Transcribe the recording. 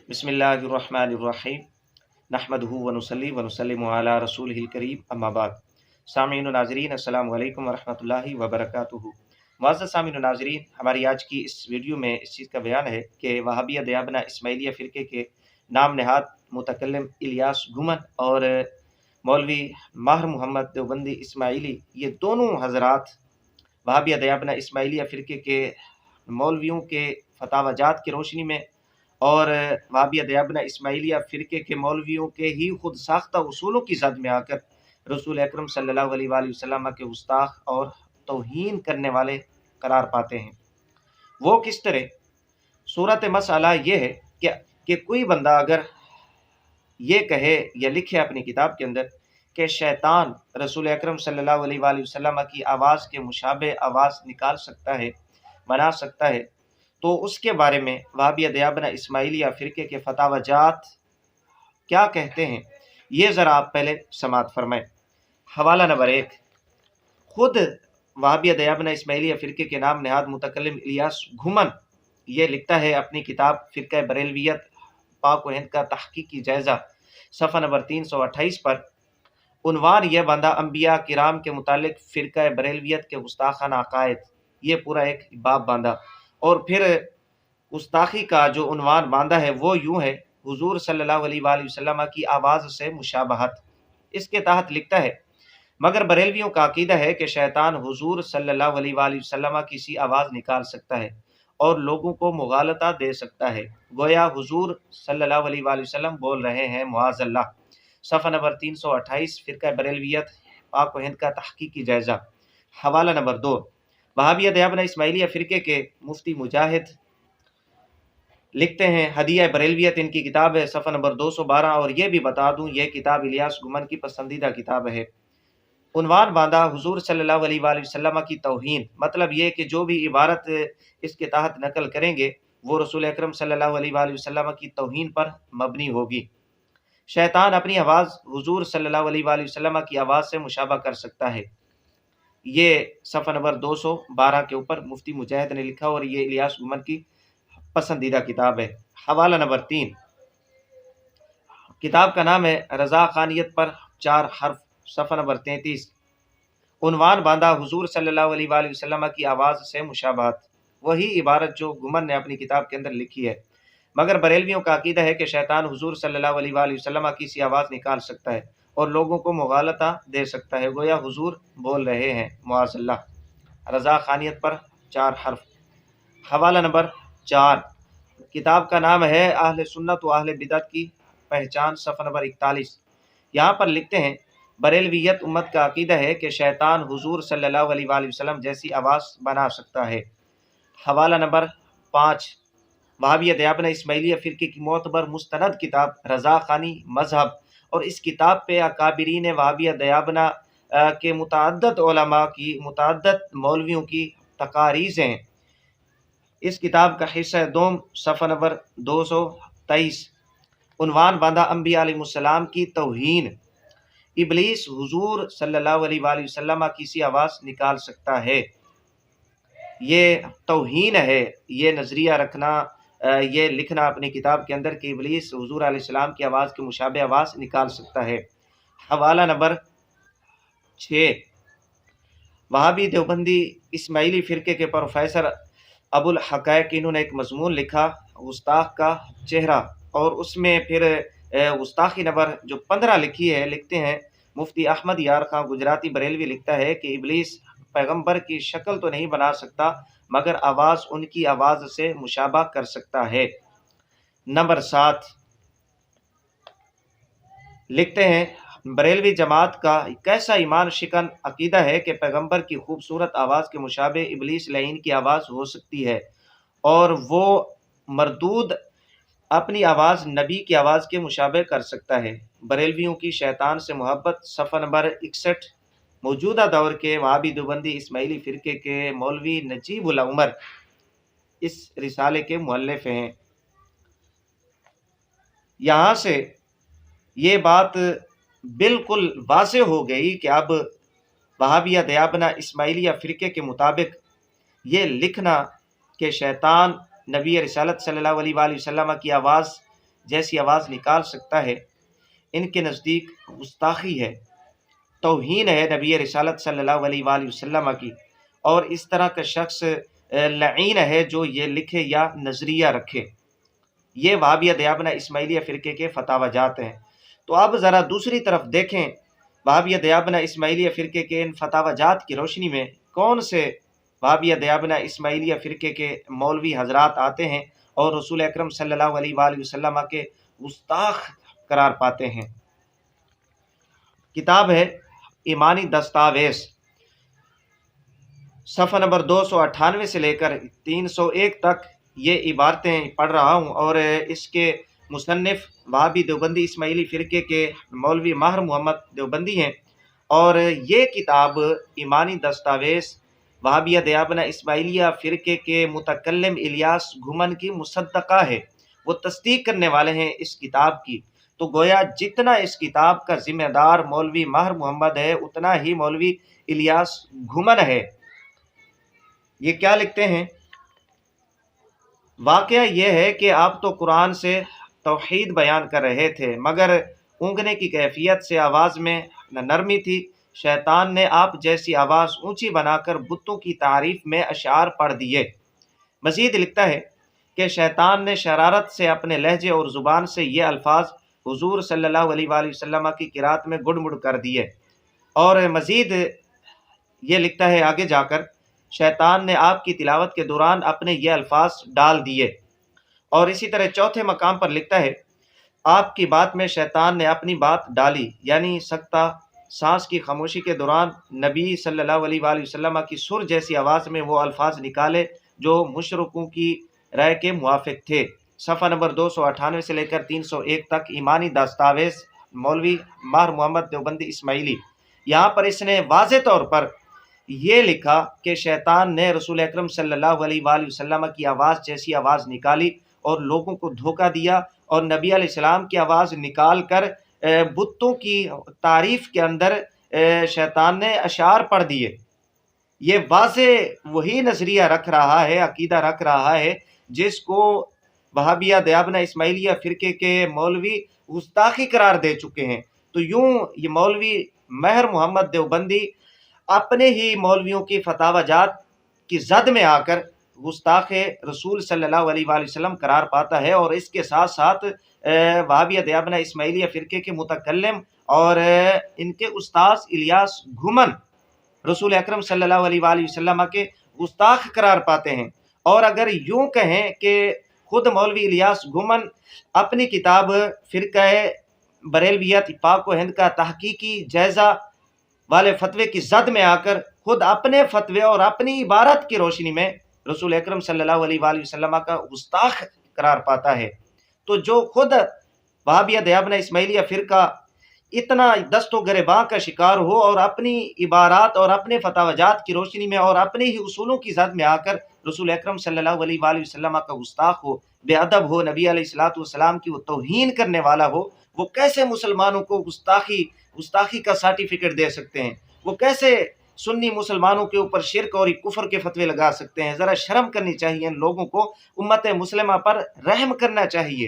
بسم اللہ الرحمن الرحیم نحمدہ ونصلی ونسلم علی رسولہ الکریم اما بعد۔ سامعین و ناظرین، السلام علیکم ورحمۃ اللہ وبرکاتہ۔ معزز سامعین و ناظرین، ہماری آج کی اس ویڈیو میں اس چیز کا بیان ہے کہ وہابیہ دیابنہ اسماعیلیہ فرقے کے نام نہاد متکلم الیاس گمن اور مولوی ماہر محمد دیوبندی اسماعیلی، یہ دونوں حضرات وہابیہ دیابنہ اسماعیلیہ فرقے کے مولویوں کے فتاوی جات کی روشنی میں اور وہابیہ دیابنہ اسماعیلیہ فرقے کے مولویوں کے ہی خود ساختہ اصولوں کی زد میں آ کر رسول اکرم صلی اللہ علیہ وآلہ وسلم کے گستاخ اور توہین کرنے والے قرار پاتے ہیں۔ وہ کس طرح؟ صورت مسئلہ یہ ہے کہ کوئی بندہ اگر یہ کہے یا لکھے اپنی کتاب کے اندر کہ شیطان رسول اکرم صلی اللہ علیہ وآلہ وسلم کی آواز کے مشابہ آواز نکال سکتا ہے، بنا سکتا ہے، تو اس کے بارے میں وہابیہ دیابنہ اسماعیلیہ فرقے کے فتاوی جات کیا کہتے ہیں، یہ ذرا آپ پہلے سماعت فرمائیں۔ حوالہ نمبر 1، خود وہابیہ دیابنہ اسماعیلیہ فرقے کے نام نہاد متکلم الیاس گھمن یہ لکھتا ہے اپنی کتاب فرقہ بریلویت پاک و ہند کا تحقیقی جائزہ، صفحہ نمبر 328 پر عنوان یہ باندھا انبیاء کرام کے متعلق فرقہ بریلویت کے گستاخانہ عقائد، یہ پورا ایک باب باندھا، اور پھر گستاخی کا جو عنوان باندھا ہے وہ یوں ہے: حضور صلی اللہ علیہ وآلہ وسلم کی آواز سے مشابہت۔ اس کے تحت لکھتا ہے: مگر بریلویوں کا عقیدہ ہے کہ شیطان حضور صلی اللہ علیہ وآلہ وسلم کی سی آواز نکال سکتا ہے اور لوگوں کو مغالطہ دے سکتا ہے، گویا حضور صلی اللہ علیہ وآلہ وسلم بول رہے ہیں، معاذ اللہ۔ صفحہ نمبر 328 فرقہ بریلویت پاک و ہند کا تحقیقی جائزہ۔ حوالہ نمبر 2، وہابیہ دیابنہ اسماعیلیہ فرقے کے مفتی مجاہد لکھتے ہیں، ہدیہ بریلویت ان کی کتاب ہے، صفحہ نمبر 212، اور یہ بھی بتا دوں یہ کتاب الیاس گمن کی پسندیدہ کتاب ہے۔ عنوان باندھا حضور صلی اللہ علیہ وآلہ وسلم کی توہین، مطلب یہ کہ جو بھی عبارت اس کے تحت نقل کریں گے وہ رسول اکرم صلی اللہ علیہ وآلہ وسلم کی توہین پر مبنی ہوگی۔ شیطان اپنی آواز حضور صلی اللہ علیہ وآلہ وسلم کی آواز سے مشابہ کر سکتا ہے، یہ صفحہ نمبر 212 کے اوپر مفتی مجاہد نے لکھا، اور یہ الیاس گمن کی پسندیدہ کتاب ہے۔ حوالہ نمبر 3، کتاب کا نام ہے رضا خانیت پر 4 حرف، صفحہ نمبر 33، عنوان باندھا حضور صلی اللہ علیہ وآلہ وسلم کی آواز سے مشابہت، وہی عبارت جو گمن نے اپنی کتاب کے اندر لکھی ہے۔ مگر بریلویوں کا عقیدہ ہے کہ شیطان حضور صلی اللہ علیہ وآلہ وسلم کی سی آواز نکال سکتا ہے اور لوگوں کو مغالطہ دے سکتا ہے، گویا حضور بول رہے ہیں، معاذ اللہ۔ رضا خانیت پر 4 حرف۔ حوالہ نمبر 4، کتاب کا نام ہے اہل سنت و اہل بدعت کی پہچان، صفحہ نمبر 41، یہاں پر لکھتے ہیں: بریلویت امت کا عقیدہ ہے کہ شیطان حضور صلی اللہ علیہ وآلہ وسلم جیسی آواز بنا سکتا ہے۔ حوالہ نمبر 5، وہابیہ دیابنہ اسماعیلیہ فرقے کی معتبر مستند کتاب رضا خانی مذہب، اور اس کتاب پہ اکابرین وہابیہ دیابنہ کے متعدد علماء کی، متعدد مولویوں کی تقاریض ہیں۔ اس کتاب کا حصہ دوم، صفحہ نمبر 223، عنوان باندھا انبیاء علیہ السلام کی توہین، ابلیس حضور صلی اللہ علیہ وآلہ وسلم کی سی آواز نکال سکتا ہے۔ یہ توہین ہے، یہ نظریہ رکھنا، یہ لکھنا اپنی کتاب کے اندر کہ ابلیس حضور علیہ السلام کی آواز کے مشابہ آواز نکال سکتا ہے۔ حوالہ نمبر 6، وہابی دیوبندی اسماعیلی فرقے کے پروفیسر ابو الحقائق، انہوں نے ایک مضمون لکھا گستاخ کا چہرہ، اور اس میں پھر گستاخی نمبر جو 15 لکھی ہے، لکھتے ہیں مفتی احمد یار خان گجراتی بریلوی لکھتا ہے کہ ابلیس پیغمبر کی شکل تو نہیں بنا سکتا مگر آواز ان کی آواز سے مشابہ کر سکتا ہے۔ نمبر 7، لکھتے ہیں بریلوی جماعت کا کیسا ایمان شکن عقیدہ ہے کہ پیغمبر کی خوبصورت آواز کے مشابہ ابلیس لعین کی آواز ہو سکتی ہے، اور وہ مردود اپنی آواز نبی کی آواز کے مشابہ کر سکتا ہے۔ بریلویوں کی شیطان سے محبت، صفحہ نمبر 61، موجودہ دور کے وہابی دیوبندی اسماعیلی فرقے کے مولوی نجیب اللہ عمر اس رسالے کے مؤلف ہیں۔ یہاں سے یہ بات بالکل واضح ہو گئی کہ اب وہابیہ دیابنہ اسماعیلیہ فرقے کے مطابق یہ لکھنا کہ شیطان نبی رسالت صلی اللہ علیہ وآلہ وسلم کی آواز جیسی آواز نکال سکتا ہے، ان کے نزدیک گستاخی ہے، توہین ہے نبی رسالت صلی اللہ علیہ وآلہ وسلم کی، اور اس طرح کا شخص لعین ہے جو یہ لکھے یا نظریہ رکھے۔ یہ وہابیہ دیابنہ اسماعیلیہ فرقے کے فتاوی جات ہیں۔ تو اب ذرا دوسری طرف دیکھیں، وہابیہ دیابنہ اسماعیلیہ فرقے کے ان فتاوی جات کی روشنی میں کون سے وہابیہ دیابنہ اسماعیلیہ فرقے کے مولوی حضرات آتے ہیں اور رسول اکرم صلی اللہ علیہ وآلہ وسلم کے گستاخ قرار پاتے ہیں۔ کتاب ہے ایمانی دستاویز، صفحہ نمبر 298 سے لے کر 301 تک یہ عبارتیں پڑھ رہا ہوں، اور اس کے مصنف وہابی دیوبندی اسماعیلی فرقے کے مولوی ماہر محمد دیوبندی ہیں، اور یہ کتاب ایمانی دستاویز وہابیہ دیابنہ اسماعیلیہ فرقے کے متکلم الیاس گھمن کی مصدقہ ہے، وہ تصدیق کرنے والے ہیں اس کتاب کی۔ تو گویا جتنا اس کتاب کا ذمہ دار مولوی ماہر محمد ہے، اتنا ہی مولوی الیاس گھمن ہے۔ یہ کیا لکھتے ہیں؟ واقعہ یہ ہے کہ آپ تو قرآن سے توحید بیان کر رہے تھے، مگر اونگنے کی کیفیت سے آواز میں نرمی تھی۔ شیطان نے آپ جیسی آواز اونچی بنا کر بتوں کی تعریف میں اشعار پڑھ دیے۔ مزید لکھتا ہے کہ شیطان نے شرارت سے اپنے لہجے اور زبان سے یہ الفاظ حضور صلی اللہ علیہ وآلہ وسلم کی قرات میں گڑ مڑ کر دیے۔ اور مزید یہ لکھتا ہے آگے جا کر، شیطان نے آپ کی تلاوت کے دوران اپنے یہ الفاظ ڈال دیے۔ اور اسی طرح چوتھے مقام پر لکھتا ہے، آپ کی بات میں شیطان نے اپنی بات ڈالی، یعنی سکتہ سانس کی خاموشی کے دوران نبی صلی اللہ علیہ وآلہ وسلم کی سر جیسی آواز میں وہ الفاظ نکالے جو مشرکوں کی رائے کے موافق تھے۔ صفحہ نمبر 298 سے لے کر 301 تک ایمانی دستاویز مولوی ماہر محمد دیوبندی اسماعیلی۔ یہاں پر اس نے واضح طور پر یہ لکھا کہ شیطان نے رسول اکرم صلی اللہ علیہ وآلہ وسلم کی آواز جیسی آواز نکالی اور لوگوں کو دھوکہ دیا، اور نبی علیہ السلام کی آواز نکال کر بتوں کی تعریف کے اندر شیطان نے اشعار پڑھ دیے۔ یہ واضح وہی نظریہ رکھ رہا ہے، عقیدہ رکھ رہا ہے جس کو وہابیہ دیابنہ اسماعیلیہ فرقے کے مولوی گستاخی قرار دے چکے ہیں۔ تو یوں یہ مولوی ماہر محمد دیوبندی اپنے ہی مولویوں کی فتاوی جات کی زد میں آ کر گستاخ رسول صلی اللہ علیہ وآلہ وسلم قرار پاتا ہے، اور اس کے ساتھ ساتھ وہابیہ دیابنہ اسماعیلیہ فرقے کے متکلم اور ان کے استاذ الیاس گھمن رسول اکرم صلی اللہ علیہ وآلہ وسلم کے گستاخ قرار پاتے ہیں۔ اور اگر یوں کہیں کہ خود مولوی الیاس گھمن اپنی کتاب فرقہ بریلویت پاک و ہند کا تحقیقی جائزہ والے فتوے کی زد میں آ کر خود اپنے فتوے اور اپنی عبارت کی روشنی میں رسول اکرم صلی اللہ علیہ وآلہ وسلم کا گستاخ قرار پاتا ہے، تو جو خود وہابیہ دیابنہ اسماعیلیہ فرقہ اتنا دست و گریباں کا شکار ہو اور اپنی عبارات اور اپنے فتاوی جات کی روشنی میں اور اپنے ہی اصولوں کی زد میں آ کر رسول اکرم صلی اللہ علیہ وآلہ وسلم کا گستاخ ہو، بے ادب ہو، نبی علیہ الصلوۃ والسلام کی وہ توہین کرنے والا ہو، وہ کیسے مسلمانوں کو گستاخی کا سرٹیفکیٹ دے سکتے ہیں؟ وہ کیسے سنی مسلمانوں کے اوپر شرک اور کفر کے فتوے لگا سکتے ہیں؟ ذرا شرم کرنی چاہیے ان لوگوں کو، امت مسلمہ پر رحم کرنا چاہیے۔